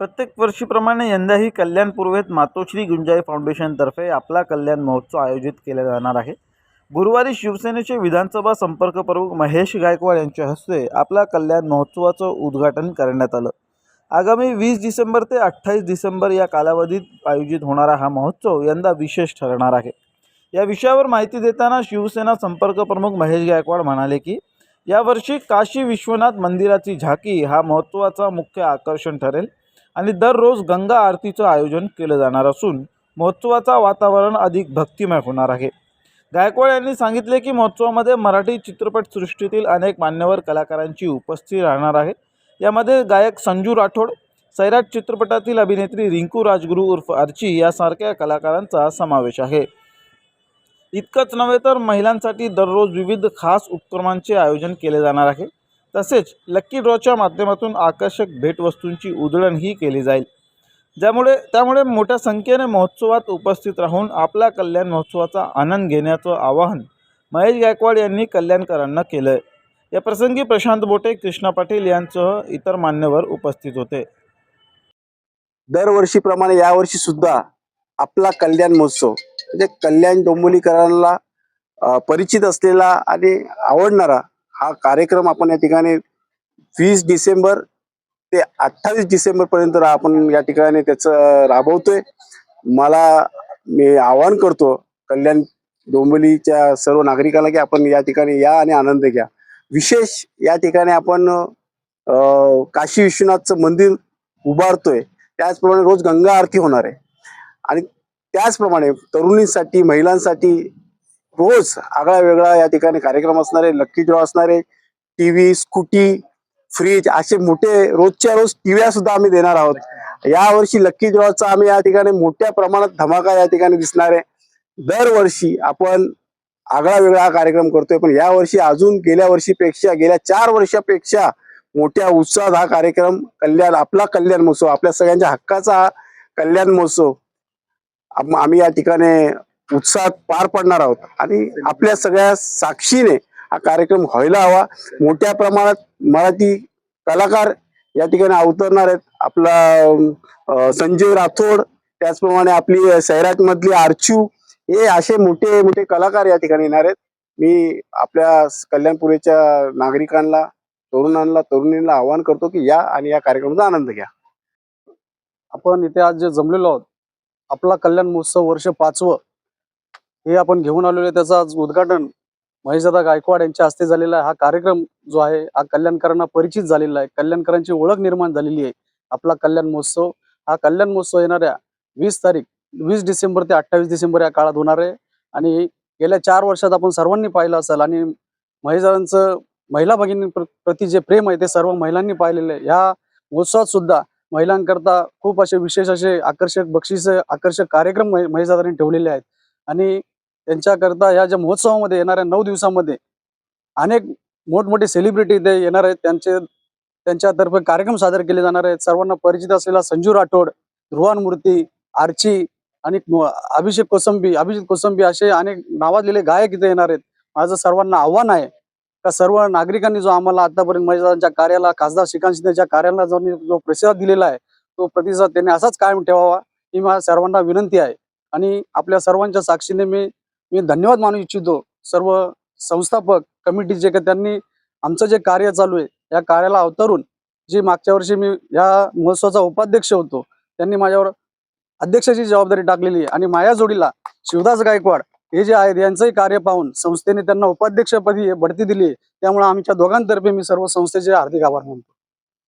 प्रत्येक वर्षीप्रमाणे यंदाही कल्याण पूर्वेत मातोश्री गुंजाई फाउंडेशनतर्फे आपला कल्याण महोत्सव आयोजित केला जाणार आहे। गुरुवारी शिवसेनेचे विधानसभा संपर्क प्रमुख महेश गायकवाड यांच्या हस्ते आपला कल्याण महोत्सवाचं उद्घाटन करण्यात आलं। आगामी 20 डिसेंबर ते 28 डिसेंबर या कालावधीत आयोजित होणारा हा महोत्सव यंदा विशेष ठरणार आहे। या विषयावर माहिती देताना शिवसेना संपर्क प्रमुख महेश गायकवाड म्हणाले की यावर्षी काशी विश्वनाथ मंदिराची झाकी हा महोत्सवाचा मुख्य आकर्षण ठरेल आणि दररोज गंगा आरतीचं आयोजन केलं जाणार असून महोत्सवाचं वातावरण अधिक भक्तिमय होणार आहे। गायकवाड यांनी सांगितले की महोत्सवामध्ये मराठी चित्रपटसृष्टीतील अनेक मान्यवर कलाकारांची उपस्थिती राहणार आहे। यामध्ये गायक संजू राठोड, सैराट चित्रपटातील अभिनेत्री रिंकू राजगुरू उर्फ आर्ची यासारख्या कलाकारांचा समावेश आहे। इतकंच नव्हे तर महिलांसाठी दररोज विविध खास उपक्रमांचे आयोजन केले जाणार आहे। तसेच लक्की ड्रॉच्या माध्यमातून आकर्षक भेटवस्तूंची उधळणही केली जाईल। त्यामुळे मोठ्या संख्येने महोत्सवात उपस्थित राहून आपला कल्याण महोत्सवाचा आनंद घेण्याचं आवाहन महेश गायकवाड यांनी कल्याणकरांना केलं। या प्रसंगी प्रशांत बोटे, कृष्णा पाटील यांसह इतर मान्यवर उपस्थित होते। दरवर्षीप्रमाणे यावर्षी सुद्धा आपला कल्याण महोत्सव म्हणजे कल्याण डोंबिवलीकरांना परिचित असलेला आणि आवडणारा हा कार्यक्रम आपण या ठिकाणी 20 डिसेंबर ते 28 डिसेंबर पर्यंत आपण या ठिकाणी त्याचं राबवतोय। मी आवाहन करतो कल्याण डोंबिवलीच्या सर्व नागरिकांना की आपण या ठिकाणी या आणि आनंद घ्या। विशेष या ठिकाणी आपण काशी विश्वनाथचं मंदिर उभारतोय, त्याचप्रमाणे रोज गंगा आरती होणार आहे आणि त्याचप्रमाणे तरुणींसाठी, महिलांसाठी रोज आगळा वेगळा या ठिकाणी कार्यक्रम असणार आहे। लक्की ड्रॉ असणार आहे, टीव्ही, स्कूटी, फ्रीज असे मोठे रोजच्या रोज टीव्ह्या सुद्धा आम्ही देणार आहोत। यावर्षी लक्की ड्रॉचा आम्ही या ठिकाणी मोठ्या प्रमाणात धमाका या ठिकाणी दिसणार आहे। दरवर्षी आपण आगळा वेगळा कार्यक्रम करतोय, पण यावर्षी अजून गेल्या 4 वर्षापेक्षा मोठ्या उत्साहात हा कार्यक्रम आपला कल्याण महोत्सव, आपल्या सगळ्यांच्या हक्काचा कल्याण महोत्सव आम्ही या ठिकाणी उत्साहात पार पडणार आहोत आणि आपल्या सगळ्या साक्षीने हा कार्यक्रम व्हायला हवा। मोठ्या प्रमाणात मराठी कलाकार या ठिकाणी अवतरणार आहेत। आपला संजय राठोड, त्याचप्रमाणे आपली सैराट मधली आर्चू, हे असे मोठे मोठे कलाकार या ठिकाणी येणार आहेत। मी आपल्या कल्याणपुरीच्या नागरिकांना, तरुणांना, तरुणींना आवाहन करतो की या आणि या कार्यक्रमाचा आनंद घ्या। आपण इथे आज जे जमलेलो आहोत, आपला कल्याण महोत्सव वर्ष 5वं हे आपण घेऊन आलेलो आहे। त्याचं आज उद्घाटन महेशदादा गायकवाड यांच्या हस्ते झालेला आहे। हा कार्यक्रम जो आहे हा कल्याणकरांना परिचित झालेला आहे, कल्याणकरांची ओळख निर्माण झालेली आहे। आपला कल्याण महोत्सव, हा कल्याण महोत्सव येणाऱ्या 20 डिसेंबर ते 28 डिसेंबर या काळात होणार आहे आणि गेल्या 4 वर्षात आपण सर्वांनी पाहिलं असेल आणि महेशदादांचं महिला भगिनी प्रति जे प्रेम आहे ते सर्व महिलांनी पाहिलेलं आहे। या महोत्सवात सुद्धा महिलांकरता खूप असे विशेष असे आकर्षक बक्षीस, आकर्षक कार्यक्रम महेशदादांनी ठेवलेले आहेत आणि त्यांच्याकरता या ज्या महोत्सवामध्ये येणाऱ्या 9 दिवसामध्ये अनेक मोठमोठे सेलिब्रिटी इथे येणार आहेत। त्यांच्यातर्फे कार्यक्रम सादर केले जाणार आहेत। सर्वांना परिचित असलेला संजू राठोड, ध्रुवान मूर्ती, आर्ची आणि अभिजित कोसंबी असे अनेक नावाजलेले गायक इथे येणार आहेत। माझं सर्वांना आव्हान आहे का सर्व नागरिकांनी जो आम्हाला आतापर्यंत महेशदादांच्या कार्याला, खासदार श्रीकांत शिंदेच्या कार्याला जो प्रतिसाद दिलेला आहे तो प्रतिसाद त्यांनी असाच कायम ठेवावा ही माझ्या सर्वांना विनंती आहे। आणि आपल्या सर्वांच्या साक्षीने मी धन्यवाद मानू इच्छितो सर्व संस्थापक कमिटीचे की त्यांनी आमचं जे कार्य चालू आहे या कार्याला अवतरून, जी मागच्या वर्षी मी या महोत्सवाचा उपाध्यक्ष होतो त्यांनी माझ्यावर अध्यक्षाची जबाबदारी टाकलेली आहे आणि माझ्या जोडीला शिवदास गायकवाड हे जे आहेत यांचंही कार्य पाहून संस्थेने त्यांना उपाध्यक्षपदी बढती दिली आहे। त्यामुळे आमच्या दोघांतर्फे मी सर्व संस्थेचे हार्दिक आभार मानतो।